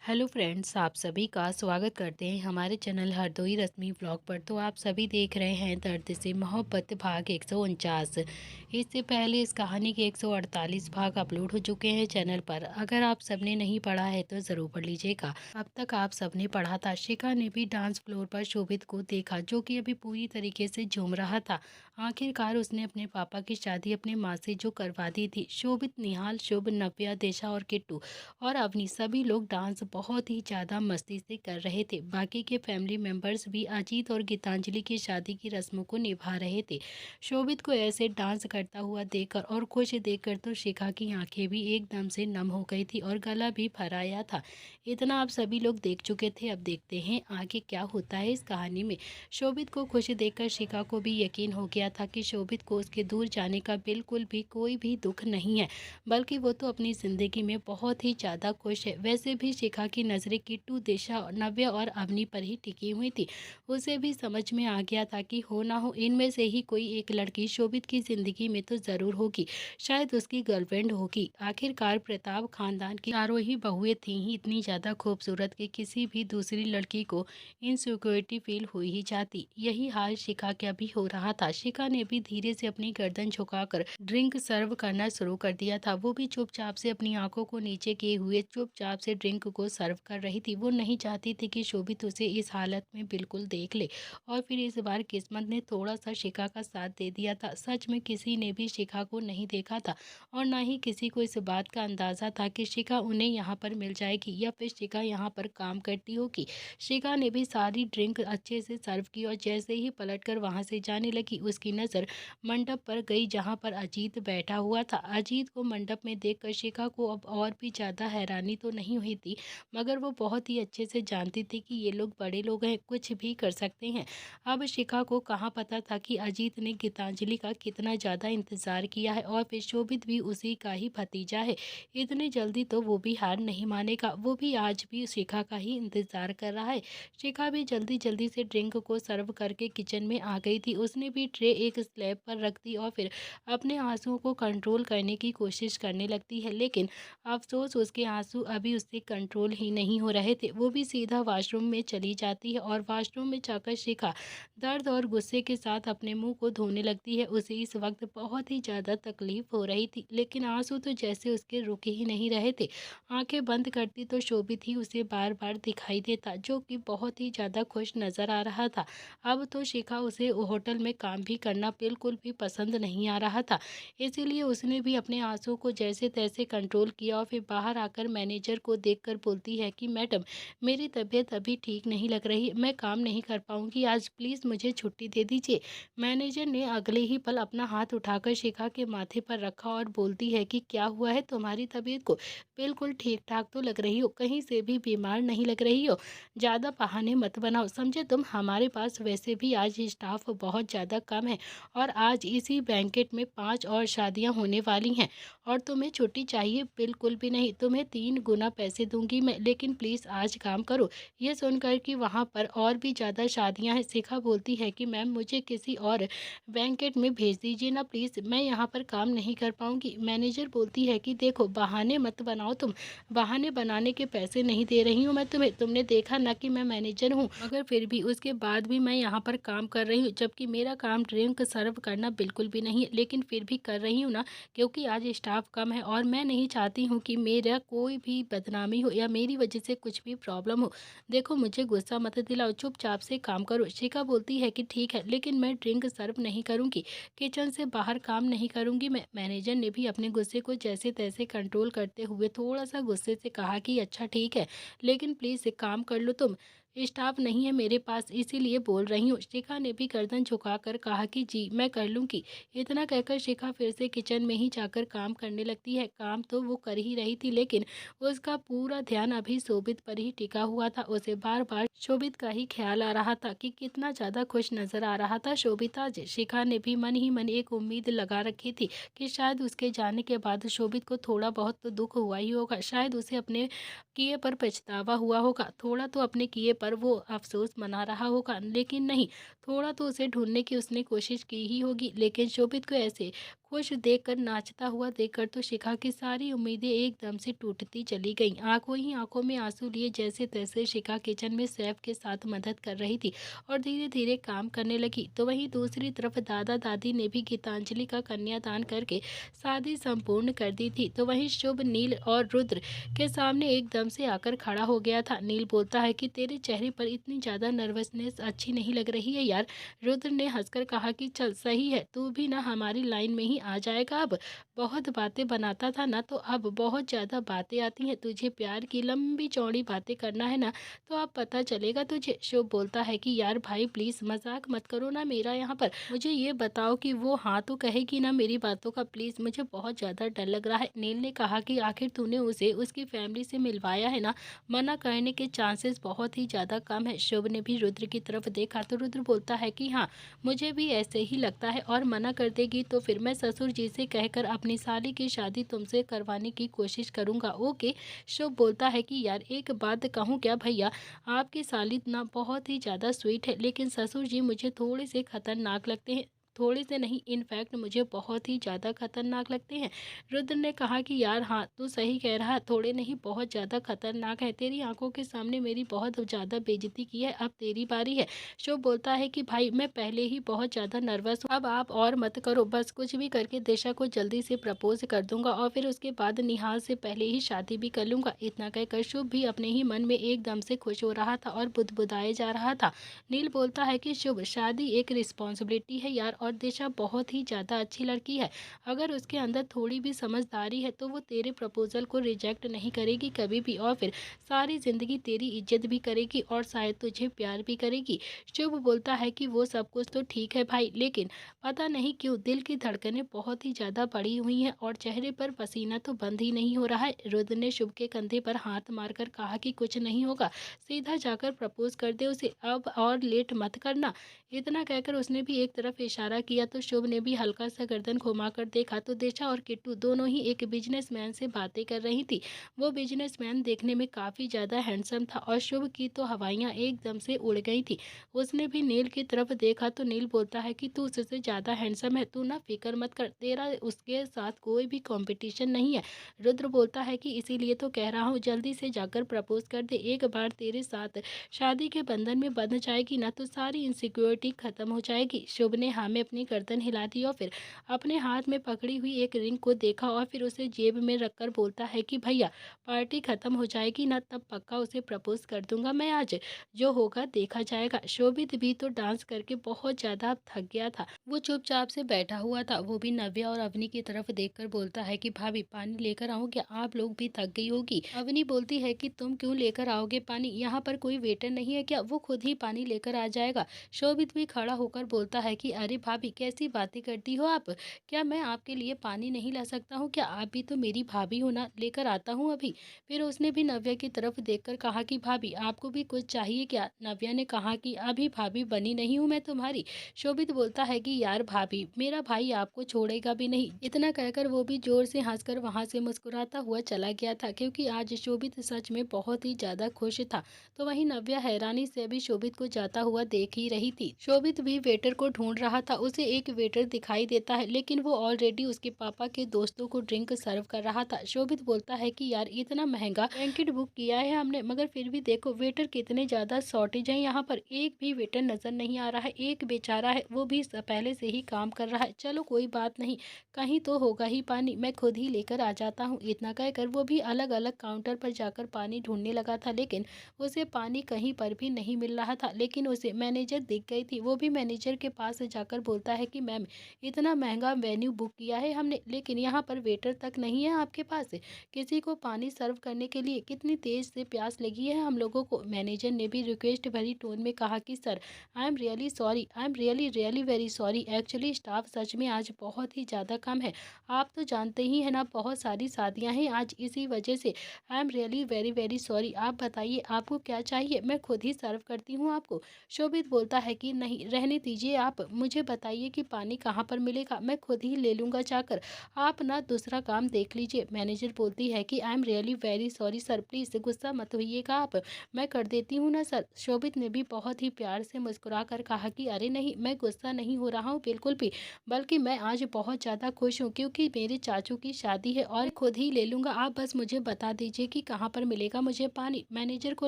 Hello friends, आप सभी का स्वागत करते हैं हमारे चैनल हरदोई रश्मि व्लॉग पर। तो आप सभी देख रहे हैं दर्द से मोहब्बत भाग 149। इससे पहले इस कहानी के 148 भाग अपलोड हो चुके हैं चैनल पर। अगर आप सबने नहीं पढ़ा है तो ज़रूर पढ़ लीजिएगा। अब तक आप सबने पढ़ा था, शिखा ने भी डांस फ्लोर पर शोभित को देखा जो कि अभी पूरी तरीके से झूम रहा था। आखिरकार उसने अपने पापा की शादी अपनी माँ से जो करवा दी थी। शोभित, निहाल, शुभ, नव्या, देशा और किट्टू और अवनी सभी लोग डांस बहुत ही ज़्यादा मस्ती से कर रहे थे। बाकी के फैमिली मेंबर्स भी अजीत और गीतांजलि की शादी की रस्मों को निभा रहे थे। शोभित को ऐसे डांस करता हुआ देखकर और खुश देखकर तो शिखा की आंखें भी एकदम से नम हो गई थी और गला भी भराया था। इतना आप सभी लोग देख चुके थे। अब देखते हैं आगे क्या होता है इस कहानी में। शोभित को खुश देखकर शिखा को भी यकीन हो गया था कि शोभित को उसके दूर जाने का बिल्कुल भी कोई भी दुख नहीं है, बल्कि वो तो अपनी ज़िंदगी में बहुत ही ज़्यादा खुश है। वैसे भी शिखा की नज़रें किट्टू, दिशा, नव्या और अवनी पर ही टिकी हुई थी। उसे भी समझ में आ गया था कि हो ना हो इनमें से ही कोई एक लड़की शोभित की ज़िंदगी में तो ज़रूर होगी, शायद उसकी गर्लफ्रेंड होगी। आखिरकार प्रताप खानदान की चारों ही बहुएं थीं ही इतनी ज़्यादा खूबसूरत कि किसी भी दूसरी लड़की को इनसिक्योरिटी फील हो ही जाती। यही हाल शिखा का भी हो रहा था। शिखा ने भी धीरे से अपनी गर्दन झुकाकर ड्रिंक सर्व करना शुरू कर दिया था। वो भी चुपचाप से अपनी आंखों को नीचे किए हुए चुपचाप से ड्रिंक को सर्व कर रही थी। वो नहीं चाहती थी कि शोभित उसे इस हालत में बिल्कुल देख ले। और फिर इस बार किस्मत ने थोड़ा सा शिखा का साथ दे दिया था। सच में किसी ने भी शिखा को नहीं देखा था और ना ही किसी को इस बात का अंदाजा था कि शिखा उन्हें यहाँ पर मिल जाएगी या फिर शिखा यहाँ पर काम करती होगी। शिखा ने भी सारी ड्रिंक अच्छे से सर्व की और जैसे ही पलटकर वहाँ से जाने लगी उसकी नज़र मंडप पर गई जहां पर अजीत बैठा हुआ था। अजीत को मंडप में देखकर शिखा को अब और भी ज़्यादा हैरानी तो नहीं हुई थी, मगर वो बहुत ही अच्छे से जानती थी कि ये लोग बड़े लोग हैं, कुछ भी कर सकते हैं। अब शिखा को कहाँ पता था कि अजीत ने गीतांजलि का कितना ज़्यादा इंतज़ार किया है और फिर शोभित भी उसी का ही भतीजा है। इतनी जल्दी तो वो भी हार नहीं मानेगा। वो भी आज भी शिखा का ही इंतज़ार कर रहा है। शिखा भी जल्दी जल्दी से ड्रिंक को सर्व करके किचन में आ गई थी। उसने भी ट्रे एक स्लैब पर रख दी और फिर अपने आंसुओं को कंट्रोल करने की कोशिश करने लगती है, लेकिन अफसोस उसके आंसू अभी उससे कंट्रोल ही नहीं हो रहे थे। वो भी सीधा वॉशरूम में चली जाती है और वॉशरूम में जाकर शिखा दर्द और गुस्से के साथ अपने मुंह को धोने लगती है। उसे इस वक्त बहुत ही ज़्यादा तकलीफ हो रही थी, लेकिन आंसू तो जैसे उसके रुक ही नहीं रहे थे। आंखें बंद करती तो शोभित ही उसे बार बार दिखाई देता, जो कि बहुत ही ज़्यादा खुश नज़र आ रहा था। अब तो शिखा उसे होटल में काम भी करना बिल्कुल भी पसंद नहीं आ रहा था, इसीलिए उसने भी अपने आंसू को जैसे तैसे कंट्रोल किया और फिर बाहर आकर मैनेजर को देखकर बोलती है कि मैडम, मेरी तबीयत अभी ठीक नहीं लग रही, मैं काम नहीं कर पाऊंगी आज, प्लीज़ मुझे छुट्टी दे दीजिए। मैनेजर ने अगले ही पल अपना हाथ उठाकर शिखा के माथे पर रखा और बोलती है कि क्या हुआ है तुम्हारी तबीयत को? बिल्कुल ठीक ठाक तो लग रही हो, कहीं से भी बीमार नहीं लग रही हो। ज़्यादा बहाने मत बनाओ, समझे तुम। हमारे पास वैसे भी आज स्टाफ बहुत ज़्यादा कम है और आज इसी बैंकेट में 5 और शादियां होने वाली हैं और तुम्हें छुट्टी चाहिए? बिल्कुल भी नहीं, तुम्हें 3 गुना पैसे दूंगी मैं, लेकिन प्लीज़ आज काम करो। ये सुनकर कि वहाँ पर और भी ज़्यादा शादियां हैं, शिखा बोलती है कि मैम, मुझे किसी और बैंकेट में भेज दीजिए ना प्लीज़, मैं यहाँ पर काम नहीं कर पाऊँगी। मैनेजर बोलती है कि देखो, बहाने मत बनाओ तुम, बहाने बनाने के पैसे नहीं दे रही हूँ मैं तुम्हें, तुमने देखा ना कि मैं मैनेजर हूँ, मगर फिर भी उसके बाद भी मैं यहाँ पर काम कर रही हूँ, जबकि मेरा काम ड्रिंक सर्व करना बिल्कुल भी नहीं है, लेकिन फिर भी कर रही हूँ ना, क्योंकि आज स्टाफ कम है और मैं नहीं चाहती हूँ कि मेरा कोई भी बदनामी हो या मेरी वजह से कुछ भी प्रॉब्लम हो। देखो, मुझे गुस्सा मत दिलाओ, चुपचाप से काम करो। शिखा बोलती है कि ठीक है, लेकिन मैं ड्रिंक सर्व नहीं करूँगी, किचन से बाहर काम नहीं करूँगी मैं। मैनेजर ने भी अपने गुस्से को जैसे तैसे कंट्रोल करते हुए थोड़ा सा गुस्से से कहा कि अच्छा ठीक है, लेकिन प्लीज़ एक काम कर लो तुम, स्टाफ नहीं है मेरे पास, इसीलिए बोल रही हूँ। शिखा ने भी गर्दन झुकाकर कहा कि जी मैं कर लूँगी। इतना कहकर शिखा फिर से किचन में ही जाकर काम करने लगती है। काम तो वो कर ही रही थी, लेकिन उसका पूरा ध्यान अभी शोभित पर ही टिका हुआ था। उसे बार बार शोभित का ही ख्याल आ रहा था कि कितना ज़्यादा खुश नजर आ रहा था शोभित आज। शिखा ने भी मन ही मन एक उम्मीद लगा रखी थी कि शायद उसके जाने के बाद शोभित को थोड़ा बहुत तो दुख हुआ ही होगा, शायद उसे अपने किए पर पछतावा हुआ होगा, थोड़ा तो अपने किए पर वो अफसोस मना रहा होगा, लेकिन नहीं, थोड़ा तो उसे ढूंढने की उसने कोशिश की ही होगी, लेकिन शोभित को ऐसे खुश देखकर, नाचता हुआ देखकर तो शिखा की सारी उम्मीदें एकदम से टूटती चली गईं। आंखों ही आंखों में आंसू लिए जैसे तैसे शिखा किचन में सैफ के साथ मदद कर रही थी और धीरे धीरे काम करने लगी। तो वहीं दूसरी तरफ दादा दादी ने भी गीतांजलि का कन्यादान करके शादी संपूर्ण कर दी थी। तो वहीं शुभ नील और रुद्र के सामने एकदम से आकर खड़ा हो गया था। नील बोलता है कि तेरे चेहरे पर इतनी ज़्यादा नर्वसनेस अच्छी नहीं लग रही है यार। रुद्र ने हंसकर कहा कि चल सही है, तू भी ना हमारी लाइन में ही आ जाएगा अब। बहुत बातें बनाता था ना, तो अब बहुत ज़्यादा बातें आती हैं। तुझे प्यार की लंबी चौड़ी बातें करना है ना, तो अब पता चलेगा तुझे। शुभ बोलता है कि यार भाई प्लीज़ मजाक मत करो ना मेरा यहाँ पर। मुझे ये बताओ कि वो हाँ तो कहेगी ना मेरी बातों का, प्लीज़ मुझे बहुत ज़्यादा डर लग रहा है। नील ने कहा कि आखिर तूने उसे उसकी फैमिली से मिलवाया है ना, मना करने के चांसेस बहुत ही ज़्यादा कम है। शुभ ने भी रुद्र की तरफ देखा तो रुद्र बोलता है कि हाँ, मुझे भी ऐसे ही लगता है, और मना कर देगी तो फिर मैं ससुर जी से कहकर अपनी साली की शादी तुमसे करवाने की कोशिश करूंगा, ओके। शुभ बोलता है कि यार एक बात कहूँ क्या भैया, आपकी साली ना बहुत ही ज़्यादा स्वीट है, लेकिन ससुर जी मुझे थोड़े से खतरनाक लगते हैं। थोड़े से नहीं, इनफैक्ट मुझे बहुत ही ज़्यादा खतरनाक लगते हैं। रुद्र ने कहा कि यार हाँ तू सही कह रहा है, थोड़े नहीं बहुत ज़्यादा खतरनाक है। तेरी आंखों के सामने मेरी बहुत ज़्यादा बेइज्जती की है, अब तेरी बारी है। शुभ बोलता है कि भाई मैं पहले ही बहुत ज़्यादा नर्वस हूँ, अब आप और मत करो, बस कुछ भी करके दिशा को जल्दी से प्रपोज कर दूंगा और फिर उसके बाद निहाल से पहले ही शादी भी कर लूंगा। इतना कहकर शुभ भी अपने ही मन में एकदम से खुश हो रहा था और बुदबुदाए जा रहा था। नील बोलता है कि शुभ, शादी एक रिस्पॉन्सिबिलिटी है यार, और दिशा बहुत ही ज़्यादा अच्छी लड़की है। अगर उसके अंदर थोड़ी भी समझदारी है तो वो तेरे प्रपोजल को रिजेक्ट नहीं करेगी कभी भी, और फिर सारी ज़िंदगी तेरी इज्जत भी करेगी और शायद तुझे प्यार भी करेगी। शुभ बोलता है कि वो सब कुछ तो ठीक है भाई, लेकिन पता नहीं क्यों दिल की धड़कनें बहुत ही ज़्यादा बढ़ी हुई हैं और चेहरे पर पसीना तो बंद ही नहीं हो रहा है। रुद्र ने शुभ के कंधे पर हाथ मारकर कहा कि कुछ नहीं होगा, सीधा जाकर प्रपोज कर दे उसे, अब और लेट मत करना। इतना कहकर उसने भी एक तरफ इशारा किया तो शुभ ने भी हल्का सा गर्दन घुमाकर देखा तो दिशा और किट्टू दोनों ही एक बिजनेसमैन से बातें कर रही थी। वो बिजनेसमैन देखने में काफ़ी ज़्यादा हैंडसम था और शुभ की तो हवाइयाँ एकदम से उड़ गई थी। उसने भी नील की तरफ देखा तो नील बोलता है कि तू उससे ज़्यादा हैंडसम है, तू ना फिक्र मत कर, तेरा उसके साथ कोई भी कंपटीशन नहीं है। रुद्र बोलता है कि इसीलिए तो कह रहा हूँ जल्दी से जाकर प्रपोज कर दे, एक बार तेरे साथ शादी के बंधन में बंध जाएगी ना तो सारी इनसिक्योरिटी खत्म हो जाएगी। शुभ ने हाँ में अपनी गर्दन हिला दी और फिर अपने हाथ में पकड़ी हुई एक रिंग को देखा और फिर उसे जेब में रखकर बोलता है कि भैया पार्टी खत्म हो जाएगी ना तब पक्का उसे प्रपोज कर दूंगा मैं आज, जो होगा देखा जाएगा। शोभित भी तो डांस करके बहुत ज्यादा थक गया था, वो चुपचाप से बैठा हुआ था। वो भी नव्या और अवनी की तरफ देखकर बोलता है कि भाभी पानी लेकर आऊं क्या, आप लोग भी थक गई होगी। अवनी बोलती है कि तुम क्यों लेकर आओगे पानी, यहाँ पर कोई वेटर नहीं है क्या, वो खुद ही पानी लेकर आ जाएगा। शोभित भी खड़ा होकर बोलता है कि अरे भाभी कैसी बातें करती हो आप, क्या मैं आपके लिए पानी नहीं ला सकता हूँ क्या, आप भी तो मेरी भाभी हो ना, लेकर आता हूँ अभी। फिर उसने भी नव्या की तरफ देखकर कहा कि भाभी आपको भी कुछ चाहिए क्या। नव्या ने कहा कि अभी भाभी बनी नहीं हूँ मैं तुम्हारी। शोभित बोलता है कि यार भाभी मेरा भाई आपको छोड़ेगा भी नहीं। इतना कहकर वो भी जोर से हंसकर वहां से मुस्कुराता हुआ चला गया था, क्योंकि आज शोभित सच में बहुत ही ज्यादा खुश था। तो वहीं नव्या हैरानी से भी शोभित को जाता हुआ देख ही रही थी। शोभित भी वेटर को ढूंढ रहा था, उसे एक वेटर दिखाई देता है लेकिन वो ऑलरेडी उसके पापा के दोस्तों को ड्रिंक सर्व कर रहा था। शोभित बोलता है कि यार इतना महंगा बैंकेट बुक किया है हमने, मगर फिर भी देखो वेटर कितने ज्यादा शॉर्टेज है, यहाँ पर एक भी वेटर नजर नहीं आ रहा है, एक बेचारा है वो भी पहले से ही काम कर रहा है। चलो कोई बात नहीं, कहीं तो होगा ही पानी, मैं खुद ही लेकर आ जाता हूँ। इतना कहकर वो भी अलग अलग काउंटर पर जाकर पानी ढूंढने लगा था, लेकिन उसे पानी कहीं पर भी नहीं मिल रहा था। लेकिन उसे मैनेजर दिख गई थी, वो भी मैनेजर के पास जाकर बोलता है कि मैम इतना महंगा मेन्यू बुक किया है हमने, लेकिन यहाँ पर वेटर तक नहीं है आपके पास किसी को पानी सर्व करने के लिए, कितनी तेज से प्यास लगी है हम लोगों को। मैनेजर ने भी रिक्वेस्ट भरी टोन में कहा कि sir I am really sorry, I am really really very sorry, actually staff सच में आज बहुत ही ज़्यादा कम है, आप तो जानते ही हैं ना बहुत सारी शादियां हैं आज, इसी वजह से आई am really very very sorry. आप बताइए आपको क्या चाहिए, मैं खुद ही सर्व करती हूँ आपको। शोभित बोलता है कि नहीं रहने दीजिए, आप मुझे बताइए कि पानी कहाँ पर मिलेगा, मैं खुद ही ले लूँगा जाकर, आप ना दूसरा काम देख लीजिए। मैनेजर बोलती है कि आई am really very sorry sir, please गुस्सा मत होइएगा आप, मैं कर देती हूँ ना सर। शोभित ने भी बहुत ही प्यार से मुस्कुरा कर कहा कि अरे नहीं, मैं गुस्सा नहीं हो रहा हूँ बिल्कुल भी, बल्कि मैं आज बहुत ज़्यादा खुश हूँ क्योंकि मेरे चाचू की शादी है और खुद ही ले लूँगा। आप बस मुझे बता दीजिए कि कहाँ पर मिलेगा मुझे पानी। मैनेजर को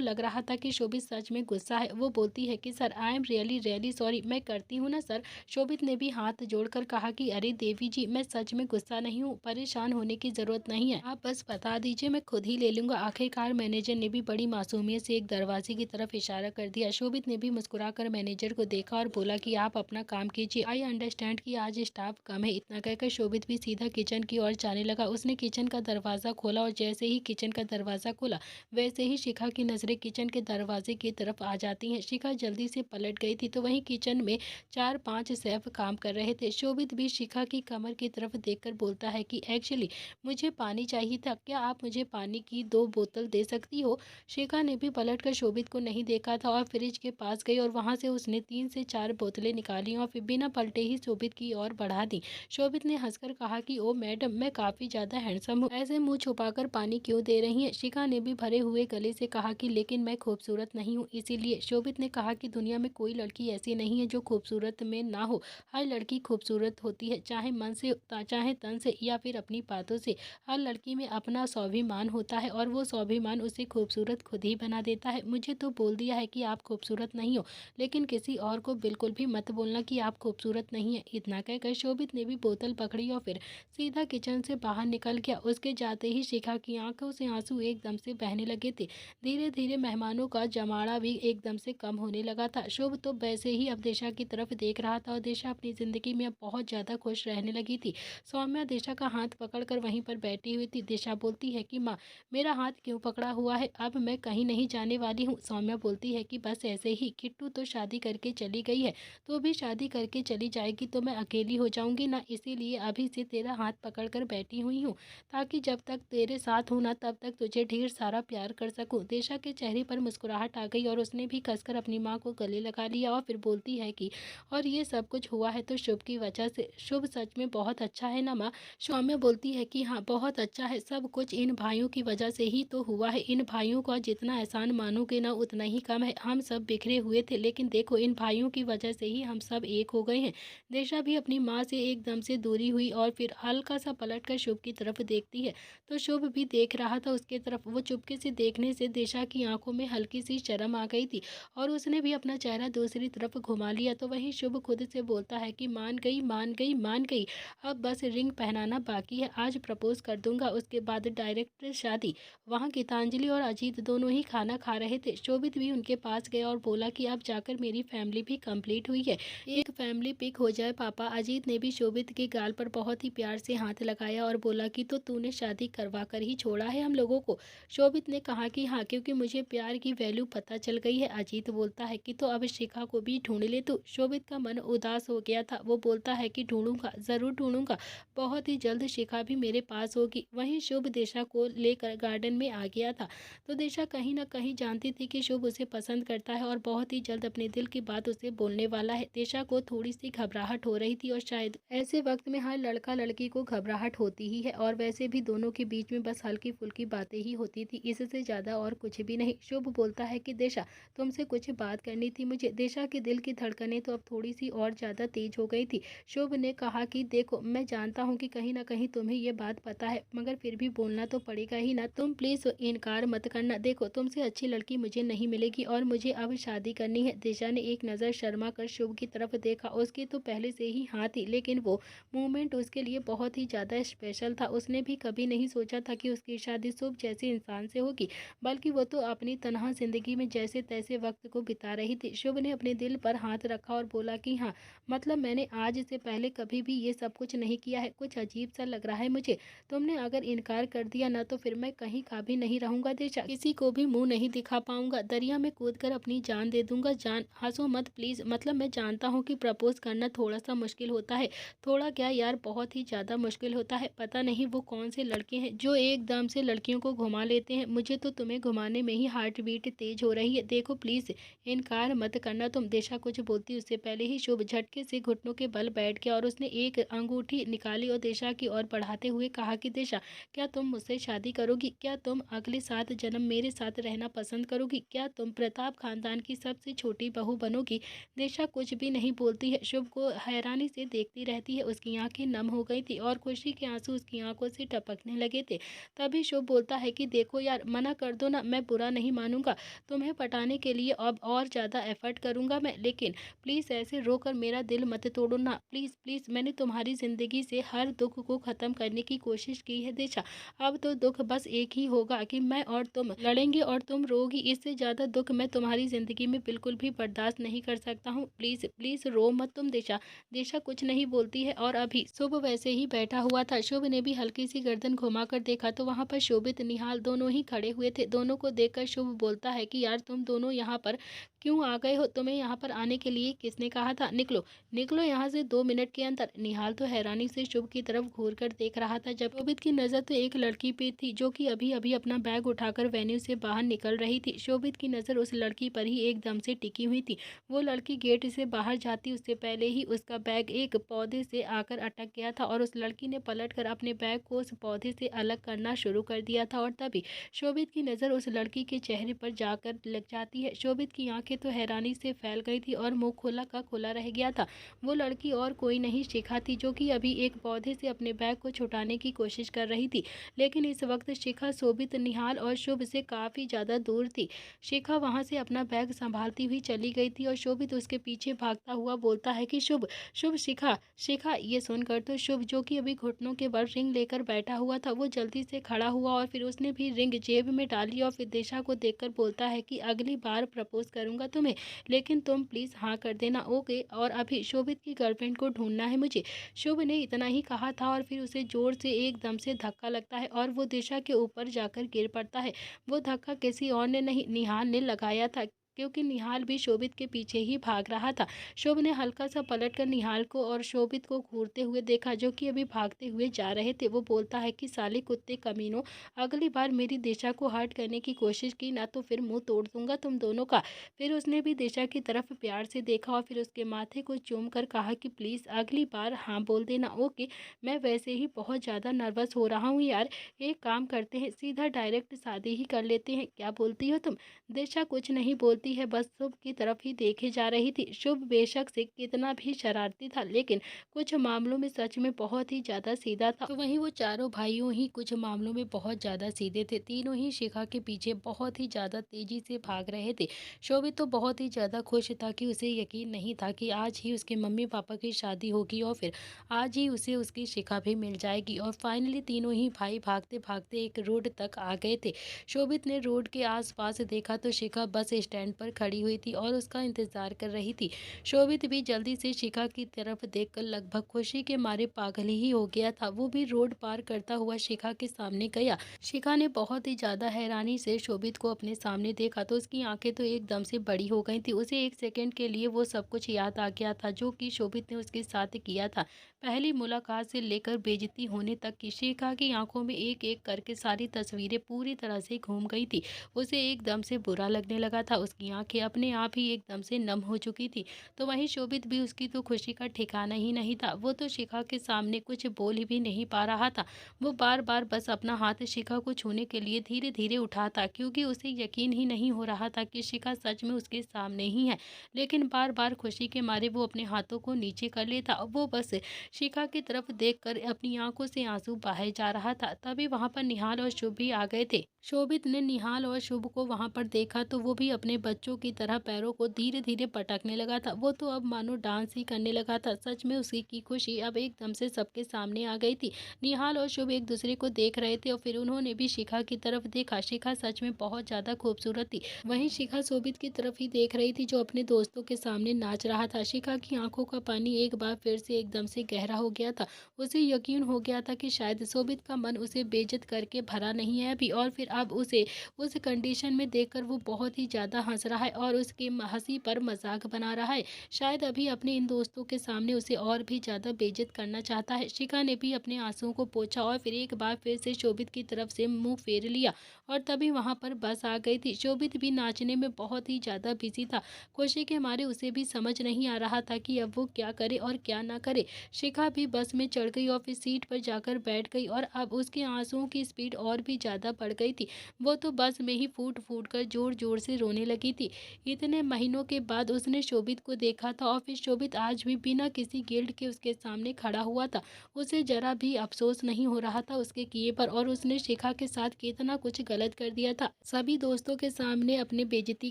लग रहा था कि शोभित सच में गुस्सा है। वो बोलती है कि sir I am really really sorry, मैं करती हूँ ना सर। शोभित ने भी हाथ जोड़कर कहा कि अरे देवी जी, मैं सच में गुस्सा नहीं हूँ, परेशान होने की ज़रूरत नहीं है, आप बस बता दीजिए, मैं खुद ही ले लूँगा। आखिरकार मैनेजर ने भी बड़ी मासूमियत से एक दरवाजे की तरफ इशारा कर दिया। शोभित ने भी मुस्कुराकर मैनेजर को देखा और बोला कि आप अपना काम कीजिए, आई अंडरस्टैंड कि आज स्टाफ कम है। इतना कहकर शोभित भी सीधा किचन की ओर जाने लगा। उसने किचन का दरवाज़ा खोला और जैसे ही किचन का दरवाज़ा खोला वैसे ही शिखा की नज़रें किचन के दरवाजे की तरफ आ जाती हैं। शिखा जल्दी से पलट गई थी तो वहीं किचन में 4-5 शेफ काम कर रहे थे। शोभित भी शिखा की कमर की तरफ देखकर बोलता है कि एक्चुअली मुझे पानी चाहिए था, क्या आप मुझे पानी की 2 बोतल दे सकती हो? शिखा ने भी पलटकर शोभित को नहीं देखा था और फ्रिज के पास गई और वहां से उसने 3 से 4 बोतलें निकाली और फिर बिना पलटे ही शोभित की ओर बढ़ा दी। शोभित ने हंसकर कहा कि ओ मैडम, मैं काफ़ी ज़्यादा हैंडसम हूँ, ऐसे मुंह छुपाकर पानी क्यों दे रही हैं? शिखा ने भी भरे हुए गले से कहा कि लेकिन मैं खूबसूरत नहीं हूँ इसीलिए। शोभित ने कहा कि दुनिया में कोई लड़की ऐसी नहीं है जो खूबसूरत में ना हो, हर लड़की खूबसूरत होती है, चाहे मन से चाहे तन से या फिर अपनी बातों से। हर लड़की में अपना स्वाभिमान होता है और वो स्वाभिमान उसे खूबसूरत खुद ही बना देता है। मुझे तो बोल दिया है कि आप खूबसूरत नहीं हो, लेकिन किसी और को बिल्कुल भी मत बोलना कि आप खूबसूरत नहीं है। इतना कहकर शोभित ने भी बोतल पकड़ी और फिर सीधा किचन से बाहर निकल गया। उसके जाते ही शिखा की आंखों से आंसू एकदम से बहने लगे थे। धीरे धीरे मेहमानों का जमावड़ा भी एकदम से कम होने लगा था। शुभ तो वैसे ही अब दिशा की तरफ देख रहा था और दिशा अपनी जिंदगी में अब बहुत ज़्यादा खुश रहने लगी थी। सौम्या दिशा का हाथ पकड़कर वहीं पर बैठी हुई थी। दिशा बोलती है कि माँ, मेरा हाथ क्यों पकड़ा हुआ है, अब मैं कहीं नहीं जाने वाली हूँ। सौम्या बोलती है कि बस ऐसे ही, किट्टू तो शादी करके चली गई है, तो भी शादी करके चली जाएगी तो मैं अकेली हो जाऊंगी ना, इसीलिए अभी से तेरा हाथ पकड़कर बैठी हुई हूँ, ताकि जब तक तेरे साथ हूँ ना तब तक तुझे ढेर सारा प्यार कर सकूँ। दिशा के चेहरे पर मुस्कुराहट आ गई और उसने भी कसकर अपनी माँ को गले लगा लिया और फिर बोलती है कि और ये सब कुछ हुआ है तो शुभ की वजह से। शुभ सच में बहुत अच्छा है ना माँ? सौम्या बोलती है कि हाँ, बहुत अच्छा है, सब कुछ इन भाइयों की वजह से ही तो हुआ है। इन भाइयों का जितना एहसान मानोगे ना उतना ही कम है। हम सब बिखरे हुए थे लेकिन देखो इन भाइयों की वजह से ही हम सब एक हो गए हैं। दिशा भी अपनी माँ से एकदम से दूरी हुई और फिर हल्का सा पलट कर शुभ की तरफ देखती है तो शुभ भी देख रहा था उसके तरफ। वो चुपके से देखने से दिशा की आंखों में हल्की सी शर्म आ गई थी और उसने भी अपना चेहरा दूसरी तरफ घुमा लिया। तो वहीं शुभ खुद से बोलता है कि मान गई मान गई मान गई, अब बस रिंग पहनाना बाकी है, आज प्रपोज कर दूंगा, उसके बाद डायरेक्ट शादी। वहाँ गीतांजलि और अजीत दोनों ही खाना खा रहे थे। शोभित भी उनके पास गया और बोला कि अब जाकर मेरी फैमिली भी कंप्लीट हुई है, एक फैमिली पिक हो जाए पापा। अजीत ने भी शोभित के गाल पर बहुत ही प्यार से हाथ लगाया और बोला कि तो तूने शादी करवा कर ही छोड़ा है हम लोगों को? शोभित ने कहा कि हाँ, क्योंकि मुझे प्यार की वैल्यू पता चल गई है। अजीत बोलता है कि तो अब शिखा को भी ढूंढ ले तू। शोभित का मन उदास हो गया था। वो बोलता है कि ढूंढूंगा, जरूर ढूंढूंगा, बहुत ही जल्द शिखा भी मेरे पास होगी। वहीं शुभ दिशा को लेकर गार्डन में आ गया था तो दिशा कहीं ना कहीं जानती थी कि शुभ उसे पसंद करता है और बहुत ही जल्द अपने दिल की बात उसे बोलने वाला है। दिशा को थोड़ी सी घबराहट हो रही थी और शायद ऐसे वक्त में हर लड़का लड़की को घबराहट होती ही है और वैसे भी दोनों के बीच में बस हल्की फुल्की बातें ही होती थी, इससे ज्यादा और कुछ भी नहीं। शुभ बोलता है कि दिशा, तुमसे कुछ बात करनी थी मुझे। दिशा के दिल की धड़कनें तो अब थोड़ी सी और ज्यादा तेज हो गई थी। शुभ ने कहा कि देखो, मैं जानता हूँ कि कहीं ना कहीं तुम्हें ये बात पता है, मगर फिर भी बोलना तो पड़ेगा ही ना। तुम प्लीज इनकार मत करना। देखो, तुमसे अच्छी लड़की मुझे नहीं मिलेगी और मुझे अब शादी करनी है। दिशा ने एक नज़र शर्मा कर शुभ की तरफ देखा। उसकी तो पहले से ही हाँ थी, लेकिन वो मोमेंट उसके लिए बहुत ही ज़्यादा स्पेशल था। उसने भी कभी नहीं सोचा था कि उसकी शादी शुभ जैसे इंसान से होगी, बल्कि वो तो अपनी तनहा जिंदगी में जैसे तैसे वक्त को बिता रही थी। शुभ ने अपने दिल पर हाथ रखा और बोला कि हाँ, मतलब मैंने आज से पहले कभी भी ये सब कुछ नहीं किया है, कुछ अजीब सा लग रहा है मुझे। तुमने अगर इनकार कर दिया ना तो फिर मैं कहीं का भी नहीं रहूंगा दिशा, किसी को भी मुंह नहीं दिखा पाऊंगा, दरिया में कूद कर अपनी जान दे दूंगा। जान, हंसो मत प्लीज। मतलब मैं जानता हूँ कि प्रपोज करना थोड़ा सा मुश्किल होता है, थोड़ा क्या यार, बहुत ही ज्यादा मुश्किल होता है। पता नहीं वो कौन से लड़के हैं जो एकदम से लड़कियों को घुमा लेते हैं, मुझे तो तुम्हें घुमाने में ही हार्ट बीट तेज हो रही है। देखो प्लीज, इनकार मत करना तुम। दिशा कुछ बोलती उससे पहले ही शुभ झट झटके से घुटनों के बल बैठ गया और उसने एक अंगूठी निकाली और दिशा की ओर बढ़ाते हुए कहा कि दिशा, क्या तुम मुझसे शादी करोगी? क्या तुम अगले 7 जन्म मेरे साथ रहना पसंद करोगी? क्या तुम प्रताप खानदान की सबसे छोटी बहू बनोगी? दिशा कुछ भी नहीं बोलती है, शुभ को हैरानी से देखती रहती है। उसकी आंखें नम हो गई थी और खुशी के आंसू उसकी आंखों से टपकने लगे थे। तभी शुभ बोलता है कि देखो यार, मना कर दो ना, मैं बुरा नहीं मानूंगा। तुम्हें पटाने के लिए अब और ज़्यादा एफर्ट करूंगा मैं, लेकिन प्लीज़ ऐसे रोकर मेरा दिल मत तोड़ो ना, प्लीज़ प्लीज़। मैंने तुम्हारी ज़िंदगी से हर दुख को ख़त्म करने की कोशिश की है दिशा। अब तो दुख बस एक ही होगा कि मैं और तुम लड़ेंगे और तुम रोगी। इससे ज़्यादा दुख मैं तुम्हारी ज़िंदगी में बिल्कुल भी बर्दाश्त नहीं कर सकता हूँ। प्लीज़ प्लीज़ रो मत तुम दिशा। दिशा कुछ नहीं बोलती है और अभी शुभ वैसे ही बैठा हुआ था। शुभ ने भी हल्की सी गर्दन घुमाकर देखा तो वहाँ पर शोभित निहाल दोनों ही खड़े हुए थे। दोनों को देखकर शुभ बोलता है कि यार, तुम दोनों यहाँ पर क्यों आ गए हो? तुम्हें यहाँ पर आने के लिए किसने कहा था? निकलो निकलो यहाँ से 2 मिनट के अंदर। निहाल तो हैरानी से शुभ की तरफ घूर कर देख रहा था, जब शोभित की नज़र तो एक लड़की पे थी जो कि अभी अभी अपना बैग उठाकर वेन्यू से बाहर निकल रही थी। शोभित की नज़र उस लड़की पर ही एकदम से टिकी हुई थी। वो लड़की गेट से बाहर जाती उससे पहले ही उसका बैग एक पौधे से आकर अटक गया था और उस लड़की ने पलटकर अपने बैग को उस पौधे से अलग करना शुरू कर दिया था। और तभी शोभित की नज़र उस लड़की के चेहरे पर जाकर लग जाती है। शोभित की आंखें तो हैरानी से फैल गई थी और मुंह खुला का खुला रह गया था। वो लड़की और कोई नहीं, शिखा थी, जो कि अभी एक पौधे से अपने बैग को छुटाने की कोशिश कर रही थी। लेकिन इस वक्त शिखा शोभित, निहाल और शुभ से काफ़ी ज़्यादा दूर थी। शिखा वहाँ से अपना बैग संभालती हुई चली गई थी और शोभित उसके पीछे भागता हुआ बोलता है कि शुभ शुभ, शिखा शिखा। ये सुनकर तो शुभ, जो कि अभी घुटनों के बल रिंग लेकर बैठा हुआ था, वो जल्दी से खड़ा हुआ और फिर उसने भी रिंग जेब में डाली और फिर दिशा को देखकर बोलता है कि अगली बार प्रपोज करूंगा तुम्हें, लेकिन तुम प्लीज़ हाँ कर देना, ओके? और अभी शोभित की गर्लफ्रेंड को ढूंढना है मुझे। शुभ ने इतना ही कहा था और फिर उसे जोर से एकदम से धक्का लगता है और वो दिशा के ऊपर जाकर गिर पड़ता है। वो धक्का किसी और ने नहीं, निहाल ने लगाया था, क्योंकि निहाल भी शोभित के पीछे ही भाग रहा था। शुभ ने हल्का सा पलटकर निहाल को और शोभित को घूरते हुए देखा, जो कि अभी भागते हुए जा रहे थे। वो बोलता है कि साले कुत्ते कमीनों, अगली बार मेरी दिशा को हर्ट करने की कोशिश की ना तो फिर मुंह तोड़ दूंगा तुम दोनों का। फिर उसने भी दिशा की तरफ प्यार से देखा और फिर उसके माथे को चूम कर कहा कि प्लीज़ अगली बार हाँ बोल देना, ओके? मैं वैसे ही बहुत ज़्यादा नर्वस हो रहा हूँ यार। एक काम करते हैं, सीधा डायरेक्ट शादी ही कर लेते हैं, क्या बोलती हो तुम? दिशा कुछ नहीं बोलती है, बस शुभ की तरफ ही देखे जा रही थी। शुभ बेशक से कितना भी शरारती था, लेकिन कुछ मामलों में सच में बहुत ही ज़्यादा सीधा था। तो वहीं वो चारों भाइयों ही कुछ मामलों में बहुत ज़्यादा सीधे थे। तीनों ही शिखा के पीछे बहुत ही ज़्यादा तेज़ी से भाग रहे थे। शोभित तो बहुत ही ज़्यादा खुश था कि उसे यकीन नहीं था कि आज ही उसके मम्मी पापा की शादी होगी और फिर आज ही उसे उसकी शिखा भी मिल जाएगी। और फाइनली तीनों ही भाई भागते भागते एक रोड तक आ गए थे। शोभित ने रोड के आसपास देखा तो शिखा बस स्टैंड पर खड़ी हुई थी और उसका इंतजार कर रही थी। शोभित भी जल्दी से शिखा की तरफ देखकर लगभग खुशी के मारे पागल ही हो गया था। वो भी रोड पार करता हुआ शिखा के सामने गया। शिखा ने बहुत ही ज़्यादा हैरानी से शोभित को अपने सामने देखा तो उसकी आंखें तो एकदम से बड़ी हो गई थी। उसे एक सेकंड के लिए वो सब कुछ याद आ गया था जो कि शोभित ने उसके साथ किया था। पहली मुलाकात से लेकर बेइज्जती होने तक की शिखा की आंखों में एक एक करके सारी तस्वीरें पूरी तरह से घूम गई थी। उसे एकदम से बुरा लगने लगा था। उसकी आंखें अपने आप ही एकदम से नम हो चुकी थी। तो वहीं शोभित भी, उसकी तो खुशी का ठिकाना ही नहीं था। वो तो शिखा के सामने कुछ बोल भी नहीं पा रहा था। वो बार बार बस अपना हाथ शिखा को छूने के लिए धीरे धीरे उठाता, क्योंकि उसे यकीन ही नहीं हो रहा था कि शिखा सच में उसके सामने ही है। लेकिन बार बार खुशी के मारे वो अपने हाथों को नीचे कर लेता। वो बस शिखा की तरफ देखकर अपनी आंखों से आंसू बहाए जा रहा था। तभी वहां पर निहाल और शुभ भी आ गए थे। शोभित ने निहाल और शुभ को वहां पर देखा तो वो भी अपने बच्चों की तरह पैरों को धीरे धीरे पटकने लगा था। वो तो अब मानो डांस ही करने लगा था। सच में उसकी की खुशी अब एकदम से सबके सामने आ गई थी। निहाल और शुभ एक दूसरे को देख रहे थे और फिर उन्होंने भी शिखा की तरफ देखा। शिखा सच में बहुत ज्यादा खूबसूरत थी। वहीं शिखा शोभित की तरफ ही देख रही थी, जो अपने दोस्तों के सामने नाच रहा था। शिखा की आंखों का पानी एक बार फिर से एकदम से गहरा हो गया था। उसे यकीन हो गया था कि शायद शोभित का मन उसे बेइज्जत करके भरा नहीं है अभी, और फिर अब उसे उस कंडीशन में देखकर वो बहुत ही ज़्यादा हंस हंस रहा है और उसकी हंसी पर मजाक बना रहा है। शायद अभी अपने इन दोस्तों के सामने उसे और भी ज्यादा बेइज्जत करना चाहता है। शिखा ने भी अपने आंसुओं को पोंछा और फिर एक बार फिर से शोभित की तरफ से मुंह फेर लिया। और तभी वहां पर बस आ गई थी। शोभित भी नाचने में बहुत ही ज्यादा बिजी था। खुशी के मारे उसे भी समझ नहीं आ रहा था कि अब वो क्या करे और क्या ना करे। शिखा भी बस में चढ़ गई और फिर सीट पर जाकर बैठ गई और अब उसके आंसुओं की स्पीड और भी ज्यादा बढ़ गई थी। वो तो बस में ही फूट फूट कर जोर जोर से रोने लगी थी। इतने महीनों के बाद उसने शोभित को देखा था और फिर शोभित आज भी बिना किसी गिल्ट के उसके सामने खड़ा हुआ था। उसे जरा भी अफसोस नहीं हो रहा था उसके किए पर, और उसने शिखा के साथ कितना कुछ गलत कर दिया था। सभी दोस्तों के सामने अपनी बेइज्जती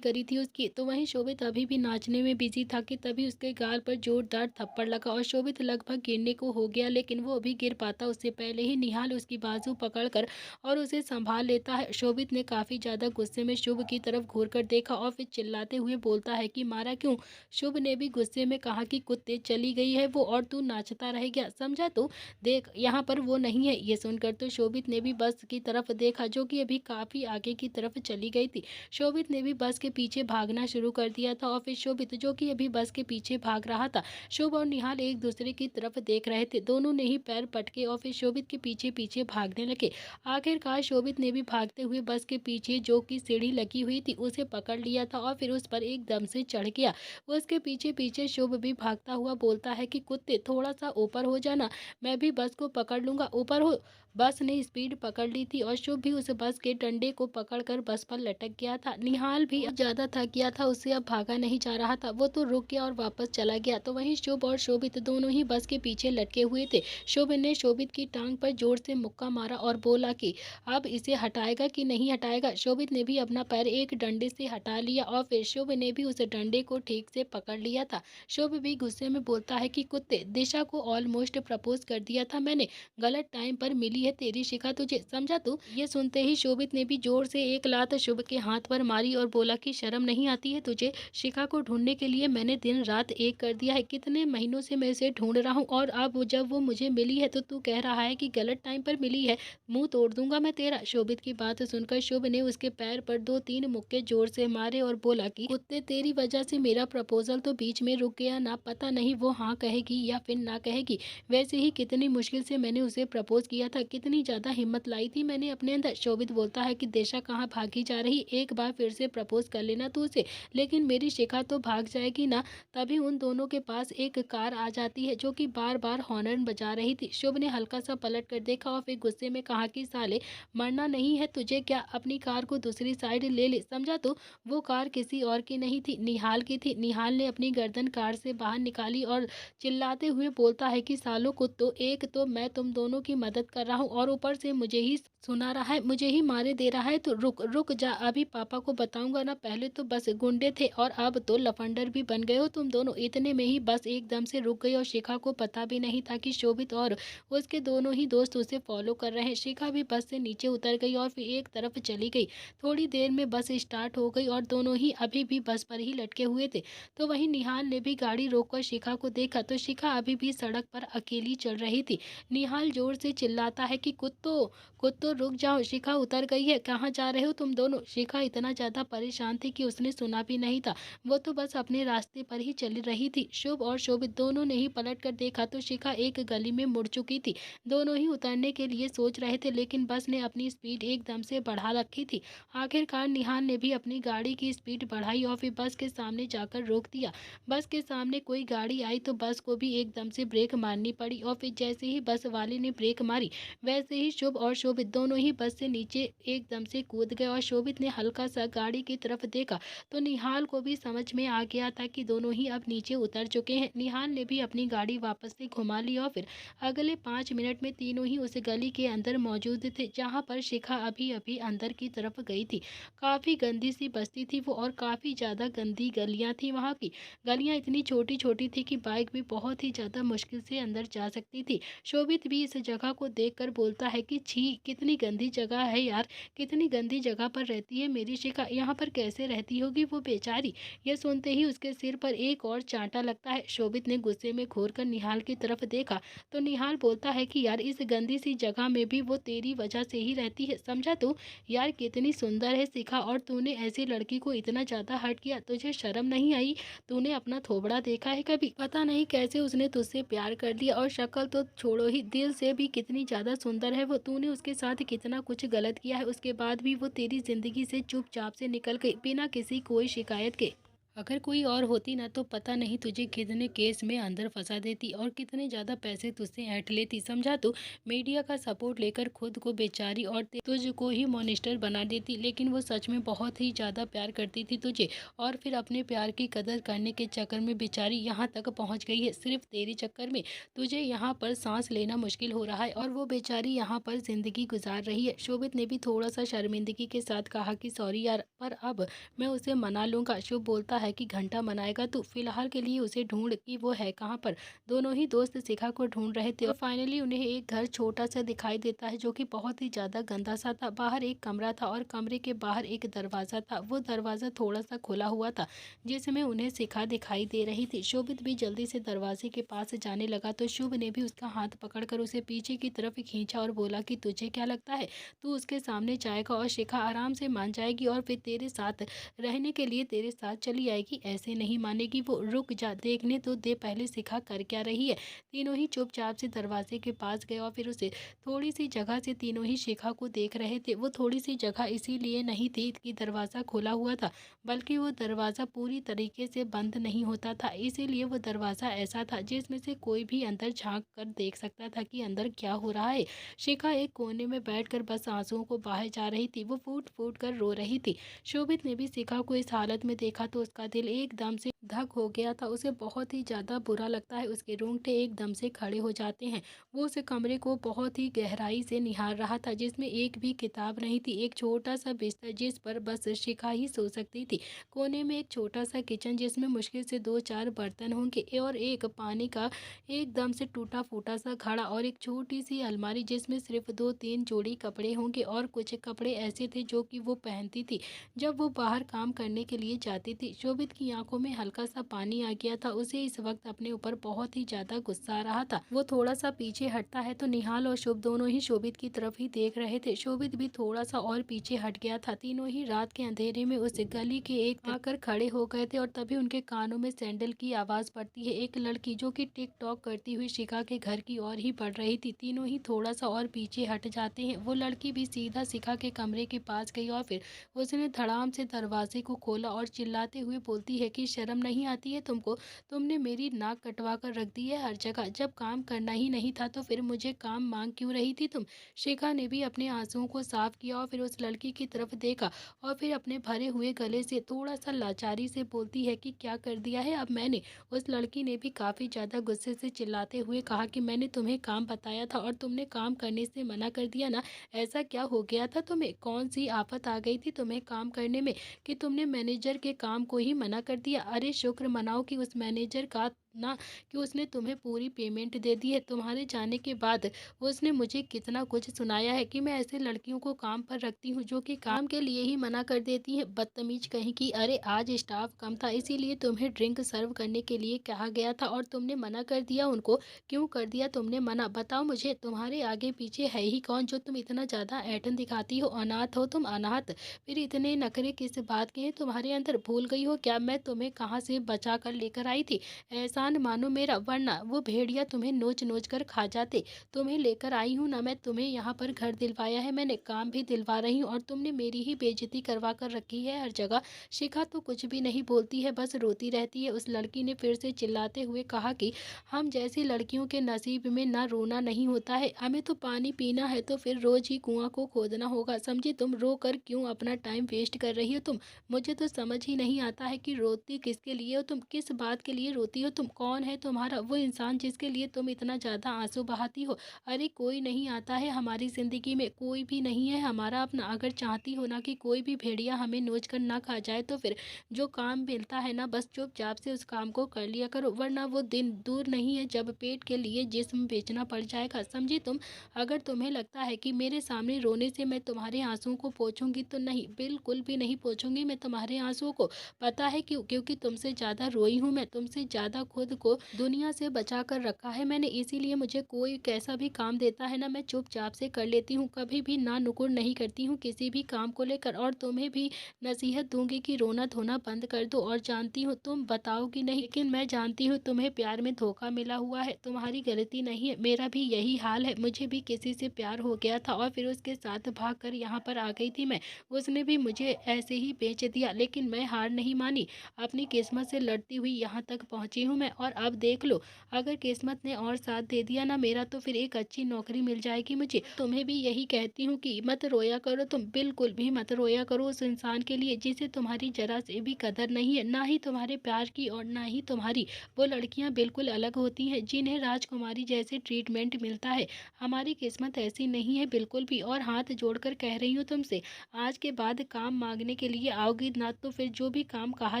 करी थी उसकी। तो वहीं शोभित अभी भी नाचने में बिजी था कि तभी उसके गाल पर जोरदार थप्पड़ लगा और शोभित लगभग गिरने को हो गया, लेकिन वो अभी गिर पाता उससे पहले ही निहाल उसकी बाजू पकड़कर और उसे संभाल लेता है। शोभित ने काफी ज्यादा गुस्से में शुभ की तरफ घूर कर देखा और फिर चिल्लाते हुए बोलता है कि मारा क्यों। शुभ ने भी गुस्से में कहा कि कुत्ते चली गई है वो और तू नाचता रह गया, समझा तू, देख यहाँ पर वो नहीं है। ये सुनकर तो शोभित ने भी बस की तरफ देखा जो कि अभी काफी आगे की तरफ चली गई थी। शोभित ने भी बस के पीछे भागना शुरू कर दिया था और फिर शोभित जो कि अभी बस के पीछे भाग रहा था। शुभ और निहाल एक दूसरे की तरफ देख रहे थे। दोनों ने ही पैर पटके और फिर शोभित के पीछे पीछे भागने लगे। आखिरकार शोभित ने भी भागते हुए बस के पीछे जो कि सीढ़ी लगी हुई थी उसे पकड़ लिया था और फिर उस पर एकदम से चढ़ गया। उसके पीछे पीछे शुभ भी भागता हुआ बोलता है कि कुत्ते थोड़ा सा ऊपर हो जाना, मैं भी बस को पकड़ लूंगा, ऊपर हो। बस ने स्पीड पकड़ ली थी और शुभ भी उस बस के डंडे को पकड़कर बस पर लटक गया था। निहाल भी ज्यादा थक गया था, उससे अब भागा नहीं जा रहा था। वो तो रुक गया और वापस चला गया। तो वहीं शुभ और शोभित दोनों ही बस के पीछे लटके हुए थे। शुभ ने शोभित की टांग पर जोर से मुक्का मारा और बोला कि अब इसे हटाएगा कि नहीं हटाएगा। शोभित ने भी अपना पैर एक डंडे से हटा लिया और फिर शुभ ने भी उस डंडे को ठीक से पकड़ लिया था। शुभ भी गुस्से में बोलता है कि कुत्ते, दिशा को ऑलमोस्ट प्रपोज कर दिया था मैंने, गलत टाइम पर मिली है तेरी शिखा तुझे, समझा तू। ये सुनते ही शोभित ने भी जोर से एक लात शुभ के हाथ पर मारी और बोला कि शर्म नहीं आती है तुझे। शिखा को ढूंढने के लिए मैंने दिन रात एक कर दिया है, कितने महीनों से मैं उसे ढूंढ रहा हूँ और अब जब वो मुझे मिली है तो तू कह रहा है कि गलत टाइम पर मिली है, मुंह तोड़ दूंगा मैं तेरा। शोभित की बात सुनकर शुभ ने उसके पैर पर 2-3 मुक्के जोर से मारे और बोला कि कुत्ते, तेरी वजह से मेरा प्रपोजल तो बीच में रुक गया ना, पता नहीं वो हाँ कहेगी या फिर ना कहेगी। वैसे ही कितनी मुश्किल से मैंने उसे प्रपोज किया था, कितनी ज्यादा हिम्मत लाई थी मैंने अपने अंदर। शोभित बोलता है कि दिशा कहाँ भागी जा रही, एक बार फिर से प्रपोज कर लेना तू उसे। लेकिन मेरी शिखा तो भाग जाएगी ना। तभी उन दोनों के पास एक कार आ जाती है जो कि बार बार हॉर्न बजा रही थी। शुभ ने हल्का सा पलट कर देखा और फिर गुस्से में कहा कि साले, मरना नहीं है तुझे क्या, अपनी कार को दूसरी साइड ले ले, समझा तू। वो कार किसी और की नहीं थी, निहाल की थी। निहाल ने अपनी गर्दन कार से बाहर निकाली और चिल्लाते हुए बोलता है कि सालों कुत्तों, एक तो मैं तुम दोनों की मदद कर रहा हूँ और ऊपर से मुझे ही सुना रहा है, मुझे ही मारे दे रहा है। तो रुक रुक जा, अभी पापा को बताऊंगा ना। पहले तो बस गुंडे थे और अब तो लफंडर भी बन गए हो तुम दोनों। इतने में ही बस एकदम से रुक गई और शिखा को पता भी नहीं था कि शोभित और उसके दोनों ही दोस्त उसे फॉलो कर रहे हैं। शिखा भी बस से नीचे उतर गई और फिर एक तरफ चली गई। थोड़ी देर में बस स्टार्ट हो गई और दोनों ही अभी भी बस पर ही लटके हुए थे। तो वहीं निहाल ने भी गाड़ी रोककर शिखा को देखा तो शिखा अभी भी सड़क पर अकेली चल रही थी। निहाल जोर से चिल्लाता है कि कुत्तों कुत्तों रुक जाओ, शिखा उतर गई है, कहाँ जा रहे हो तुम दोनों। शिखा इतना ज्यादा परेशान थी कि उसने सुना भी नहीं था, वो तो बस अपने रास्ते पर ही चल रही थी। शुभ और शोभित दोनों ने ही पलट कर देखा तो शिखा एक गली में मुड़ चुकी थी। दोनों ही उतरने के लिए सोच रहे थे लेकिन बस ने अपनी स्पीड एकदम से बढ़ा रखी थी। आखिरकार निहाल ने भी अपनी गाड़ी की स्पीड बढ़ाई और फिर बस के सामने जाकर रोक दिया। बस के सामने कोई गाड़ी आई तो बस को भी एकदम से ब्रेक मारनी पड़ी और फिर जैसे ही बस वाले ने ब्रेक मारी वैसे ही शुभ और शोभित दोनों ही बस से नीचे एकदम से कूद गए। और शोभित ने हल्का सा गाड़ी की तरफ देखा तो निहाल को भी समझ में आ गया था कि दोनों ही अब नीचे उतर चुके हैं। निहाल ने भी अपनी गाड़ी वापस से घुमा ली और फिर अगले 5 मिनट में तीनों ही उस गली के अंदर मौजूद थे जहाँ पर शिखा अभी अभी अंदर की तरफ गई थी। काफी गंदी सी बस्ती थी वो और काफी ज्यादा गंदी गलियां थी। वहाँ की गलियां इतनी छोटी छोटी थी कि बाइक भी बहुत ही ज्यादा मुश्किल से अंदर जा सकती थी। शोभित भी इस जगह को देखकर कर बोलता है कि छी, कितनी गंदी जगह है यार, कितनी गंदी जगह पर रहती है मेरी शिखा, यहाँ पर कैसे रहती होगी वो बेचारी। यह सुनते ही उसके सिर पर एक और चांटा लगता है। शोभित ने गुस्से में घूर कर निहाल की तरफ देखा तो निहाल बोलता है कि यार इस गंदी सी जगह में भी वो तेरी वजह से ही रहती है, समझा तू? यार कितनी सुंदर है शिखा, और तूने ऐसी लड़की को इतना ज्यादा हर्ट किया, तुझे शर्म नहीं आई? तूने अपना थोबड़ा देखा है कभी? पता नहीं कैसे उसने तुझसे प्यार कर लिया, और शक्ल तो छोड़ो ही, दिल से भी कितनी ज्यादा सुंदर है वो। तूने उसके साथ कितना कुछ गलत किया है, उसके बाद भी वो तेरी जिंदगी से चुपचाप से निकल गई बिना किसी कोई शिकायत के। अगर कोई और होती ना तो पता नहीं तुझे कितने केस में अंदर फंसा देती और कितने ज़्यादा पैसे तुझसे ऐंठ लेती, समझा तू? मीडिया का सपोर्ट लेकर खुद को बेचारी और तुझको ही मॉनिस्टर बना देती, लेकिन वो सच में बहुत ही ज़्यादा प्यार करती थी तुझे, और फिर अपने प्यार की कदर करने के चक्कर में बेचारी यहाँ तक पहुँच गई है। सिर्फ तेरे चक्कर में तुझे यहाँ पर सांस लेना मुश्किल हो रहा है, और वो बेचारी यहाँ पर जिंदगी गुजार रही है। शोभित ने भी थोड़ा सा शर्मिंदगी के साथ कहा कि सॉरी यार, पर अब मैं उसे मना लूंगा। शुभ बोलता है कि घंटा मनाएगा तू, फिलहाल के लिए उसे ढूंढ कि वो है कहाँ पर। दोनों ही दोस्त शिखा को ढूंढ रहे थे और फाइनली उन्हें एक घर छोटा सा दिखाई देता है जो कि बहुत ही ज्यादा गंदा सा था। बाहर एक कमरा था और कमरे के बाहर एक दरवाजा था। वो दरवाजा थोड़ा सा खुला हुआ था जिसमें उन्हें शिखा दिखाई दे रही थी। शोभित भी जल्दी से दरवाजे के पास जाने लगा तो शुभ ने भी उसका हाथ पकड़कर उसे पीछे की तरफ खींचा और बोला कि तुझे क्या लगता है तू उसके सामने जाएगा और शिखा आराम से मान जाएगी और फिर तेरे साथ रहने के लिए तेरे साथ चली आएगी? ऐसे नहीं मानेगी वो। रुक जा, देखने तो दे पहले शिखा कर क्या रही है। तीनों ही चुपचाप से दरवाजे के पास गए और फिर उसे थोड़ी सी जगह से तीनों ही शिखा को देख रहे थे। वो थोड़ी सी जगह इसीलिए नहीं थी कि दरवाज़ा खुला हुआ था, बल्कि वो दरवाज़ा पूरी तरीके से बंद नहीं होता था, इसीलिए वो दरवाज़ा ऐसा था जिसमें से कोई भी अंदर झांक कर देख सकता था कि अंदर क्या हो रहा है। शिखा एक कोने में बैठकर बस आंसुओं को बहाए जा रही थी। वो फूट फूट कर रो रही थी। शोभित ने भी शिखा को इस हालत में देखा तो उसका दिल एकदम से धक हो गया था। उसे बहुत ही ज़्यादा बुरा लगता है, उसके रोंगटे एकदम से खड़े हो जाते हैं। वो उस कमरे को बहुत ही गहराई से निहार रहा था जिसमें एक भी किताब नहीं थी। एक छोटा सा बिस्तर जिस पर बस शिखा ही सो सकती थी। कोने में एक छोटा सा किचन जिसमें मुश्किल से 2-4 बर्तन होंगे और एक पानी का एकदम से टूटा फूटा सा घड़ा, और एक छोटी सी अलमारी जिसमें सिर्फ 2-3 जोड़ी कपड़े होंगे, और कुछ कपड़े ऐसे थे जो कि वो पहनती थी जब वो बाहर काम करने के लिए जाती थी। शोभित की आंखों में हल्का सा पानी आ गया था। उसे इस वक्त अपने ऊपर बहुत ही ज्यादा गुस्सा आ रहा था। वो थोड़ा सा पीछे हटता है तो निहाल और शुभ दोनों ही शोभित की तरफ ही देख रहे थे। शोभित भी थोड़ा सा और पीछे हट गया था। तीनों ही रात के अंधेरे में उस गली के एक आकर खड़े हो गए थे और तभी उनके कानों में सैंडल की आवाज पड़ती है। एक लड़की जो कि टिक टॉक करती हुई शिखा के घर की ओर ही बढ़ रही थी। तीनों ही थोड़ा सा और पीछे हट जाते हैं। वो लड़की भी सीधा शिखा के कमरे के पास गई और फिर उसने धड़ाम से दरवाजे को खोला और चिल्लाते हुए बोलती है कि शर्म नहीं आती है तुमको? तुमने मेरी नाक कटवा कर रख दी है हर जगह। जब काम करना ही नहीं था तो फिर मुझे काम मांग क्यों रही थी तुम? शिखा ने भी अपने आंसुओं को साफ किया और फिर उस लड़की की तरफ देखा और फिर अपने भरे हुए गले से थोड़ा सा लाचारी से बोलती है कि क्या कर दिया है अब मैंने? उस लड़की ने भी काफी ज्यादा गुस्से से चिल्लाते हुए कहा कि मैंने तुम्हें काम बताया था और तुमने काम करने से मना कर दिया ना। ऐसा क्या हो गया था तुम्हें? कौन सी आफत आ गई थी तुम्हें काम करने में कि तुमने मैनेजर के काम को ही मना कर दिया? अरे शुक्र मनाओ कि उस मैनेजर का ना कि उसने तुम्हें पूरी पेमेंट दे दी है। तुम्हारे जाने के बाद उसने मुझे कितना कुछ सुनाया है कि मैं ऐसे लड़कियों को काम पर रखती हूँ जो कि काम के लिए ही मना कर देती हैं। बदतमीज कहीं की। अरे आज स्टाफ कम था इसीलिए तुम्हें ड्रिंक सर्व करने के लिए कहा गया था और तुमने मना कर दिया उनको। क्यों कर दिया तुमने मना? बताओ मुझे। तुम्हारे आगे पीछे है ही कौन जो तुम इतना ज्यादा ऐठन दिखाती हो? अनाथ हो तुम, अनाथ। फिर इतने नखरे किस बात के हैं तुम्हारे अंदर? भूल गई हो क्या मैं तुम्हें कहाँ से बचा कर लेकर आई थी? एहसान मानो मेरा, वरना वो भेड़िया तुम्हें नोच नोच कर खा जाते। तुम्हें लेकर आई हूँ ना मैं, तुम्हें यहाँ पर घर दिलवाया है मैंने, काम भी दिलवा रही हूँ, और तुमने मेरी ही बेइज्जती करवा कर रखी है हर जगह। शिखा तो कुछ भी नहीं बोलती है, बस रोती रहती है। उस लड़की ने फिर से चिल्लाते हुए कहा कि हम जैसी लड़कियों के नसीब में ना रोना नहीं होता है। हमें तो पानी पीना है तो फिर रोज ही कुआं को खोदना होगा, समझी तुम? रो कर क्यों अपना टाइम वेस्ट कर रही हो तुम? मुझे तो समझ ही नहीं आता है कि रोती किसके लिए हो तुम, किस बात के लिए रोती हो तुम? कौन है तुम्हारा वो इंसान जिसके लिए तुम इतना ज़्यादा आंसू बहाती हो? अरे कोई नहीं आता है हमारी ज़िंदगी में, कोई भी नहीं है हमारा अपना। अगर चाहती हो ना कि कोई भी भेड़िया हमें नोच कर ना खा जाए तो फिर जो काम मिलता है ना बस चुपचाप से उस काम को कर लिया करो, वरना वो दिन दूर नहीं है जब पेट के लिए जिस्म बेचना पड़ जाएगा, समझी तुम? अगर तुम्हें लगता है कि मेरे सामने रोने से मैं तुम्हारे आंसुओं को पोंछूंगी तो नहीं, बिल्कुल भी नहीं पोंछूंगी मैं तुम्हारे आंसुओं को। पता है क्यों? क्योंकि तुमसे ज़्यादा रोई हूँ मैं, तुमसे ज़्यादा खुद को दुनिया से बचा कर रखा है मैंने, इसीलिए मुझे कोई कैसा भी काम देता है ना मैं चुपचाप से कर लेती हूँ, कभी भी ना नुकुर नहीं करती हूँ किसी भी काम को लेकर। और तुम्हें भी नसीहत दूंगी कि रोना धोना बंद कर दो। और जानती हूँ तुम बताओगी नहीं, लेकिन मैं जानती हूँ तुम्हें प्यार में धोखा मिला हुआ है, तुम्हारी गलती नहीं है, मेरा भी यही हाल है। मुझे भी किसी से प्यार हो गया था और फिर उसके साथ भाग कर यहाँ पर आ गई थी मैं, उसने भी मुझे ऐसे ही बेच दिया, लेकिन मैं हार नहीं मानी, अपनी किस्मत से लड़ती हुई यहाँ तक पहुँची हूँ मैं। और अब देख लो, अगर किस्मत ने और साथ दे दिया ना मेरा तो फिर एक अच्छी नौकरी मिल जाएगी मुझे। तुम्हें भी यही कहती हूँ कि मत रोया करो, तुम बिल्कुल भी मत रोया करो उस इंसान के लिए जिसे तुम्हारी जरा से भी कदर नहीं है, ना ही तुम्हारे प्यार की और ना ही तुम्हारी। वो लड़कियां बिल्कुल अलग होती हैं जिन्हें राजकुमारी जैसे ट्रीटमेंट मिलता है, हमारी किस्मत ऐसी नहीं है बिल्कुल भी। और हाथ जोड़कर कह रही हूँ तुमसे, आज के बाद काम मांगने के लिए आओगी ना तो फिर जो भी काम कहा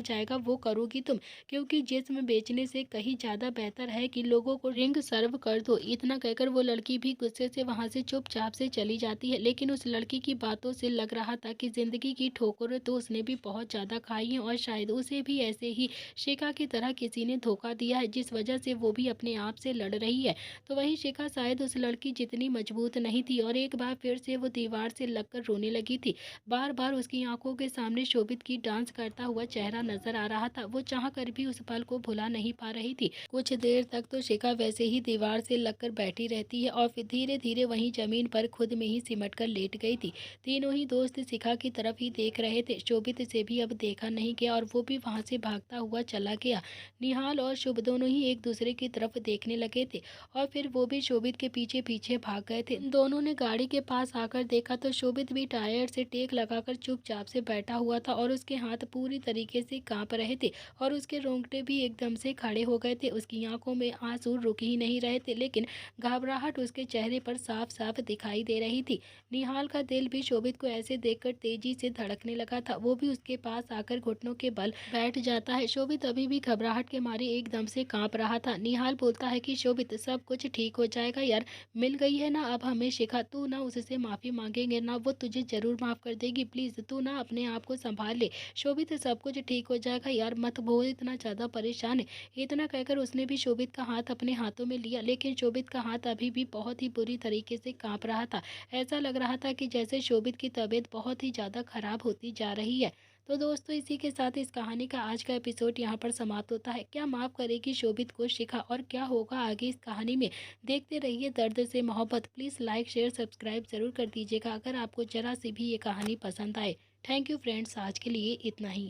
जाएगा वो करोगी तुम, क्योंकि जिस्म बेचने से कहीं ज़्यादा बेहतर है कि लोगों को रिंग सर्व कर दो। इतना कहकर वो लड़की भी गुस्से से वहाँ से चुपचाप से चली जाती है, लेकिन उस लड़की की बातों से लग रहा था कि ज़िंदगी की ठोकरें तो उसने भी बहुत ज़्यादा खाई हैं और शायद उसे भी ऐसे ही शिखा की तरह किसी ने धोखा दिया है जिस वजह से वो भी अपने आप से लड़ रही है। तो वही शिखा शायद उस लड़की जितनी मजबूत नहीं थी और एक बार फिर से वो दीवार से लगकर रोने लगी थी। बार बार उसकी आंखों के सामने शोभित की डांस करता हुआ चेहरा नजर आ रहा था, वो चाह कर भी उस पल को भुला नहीं पा रही थी। कुछ देर तक तो शिखा वैसे ही दीवार से लगकर बैठी रहती है और फिर धीरे धीरे वहीं जमीन पर खुद में ही सिमट कर लेट गई थी। तीनों ही दोस्त शिखा की तरफ ही देख रहे थे, शोभित से भी अब देखा नहीं गया और वो भी वहां से भागता हुआ चला गया। निहाल और शुभ दोनों ही एक दूसरे की तरफ देखने लगे थे और फिर वो भी शोभित के पीछे पीछे भाग गए थे। दोनों ने गाड़ी के पास आकर देखा तो शोभित भी टायर से टेक लगाकर चुपचाप से बैठा हुआ था और उसके हाथ पूरी तरीके से कांप रहे थे और उसके रोंगटे भी एकदम से खड़े हो गए थे। उसकी आंखों में आंसू रुक ही नहीं रहे थे, लेकिन घबराहट उसके चेहरे पर साफ साफ दिखाई दे रही थी। निहाल का दिल भी शोभित को ऐसे देखकर तेजी से धड़कने लगा था, वो भी उसके पास आकर घुटनों के बल बैठ जाता है। शोभित अभी भी घबराहट के मारे एकदम से कांप रहा था। निहाल बोलता है कि शोभित सब कुछ ठीक हो जाएगा यार, मिल गई है ना अब हमें शिखा, तू ना उससे माफी मांगेंगे ना वो तुझे जरूर माफ कर देगी, प्लीज तू ना अपने आप को संभाल ले। शोभित सब कुछ ठीक हो जाएगा यार, मत हो इतना ज्यादा परेशान है। इतना कहकर उसने भी शोभित का हाथ अपने हाथों में लिया, लेकिन शोभित का हाथ अभी भी बहुत ही बुरी तरीके से कांप रहा था। ऐसा लग रहा था कि जैसे शोभित की तबीयत बहुत ही ज़्यादा खराब होती जा रही है। तो दोस्तों इसी के साथ इस कहानी का आज का एपिसोड यहाँ पर समाप्त होता है। क्या माफ़ करेगी शोभित को शिखा और क्या होगा आगे इस कहानी में? देखते रहिए दर्द से मोहब्बत। प्लीज़ लाइक शेयर सब्सक्राइब ज़रूर कर दीजिएगा अगर आपको ज़रा सी भी ये कहानी पसंद आए। थैंक यू फ्रेंड्स, आज के लिए इतना ही।